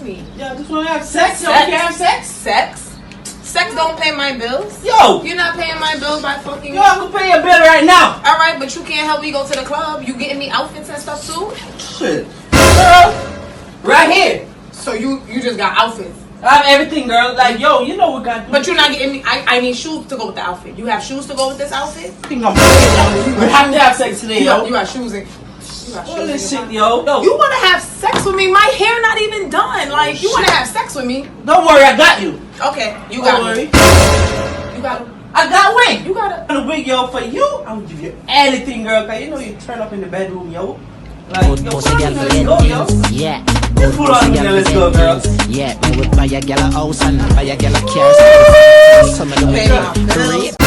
me. Yo, just wanna have sex. Yo, Sex. you can't have sex. Sex don't pay my bills. Yo, You're not paying my bills by fucking. yo, I can pay your bill right now. All right, but you can't help me go to the club. You getting me outfits and stuff too. Shit, girl, right here. So you just got outfits. I have everything, girl. Like, yo, you know what got to do. But you're not getting me. I need shoes to go with the outfit. You have shoes to go with this outfit. I think I'm we have to have sex today, yo. You got shoes in. You got All shoes this in. shit, yo. You want to have sex with me? My hair not even done. Like you want to have sex with me? Don't worry, I got you. Okay, you got Don't worry. me. You got it. I got wig. You got it. The wig, yo, for you, I would give you anything, girl. Cause you know you turn up in the bedroom, yo. Like, Good yo, pussy girl for let's go, yo. things, yeah. Let's pull on the let's go, girl. Yeah, me would buy a girl a house and buy a girl a car. Some of the Pay my bills.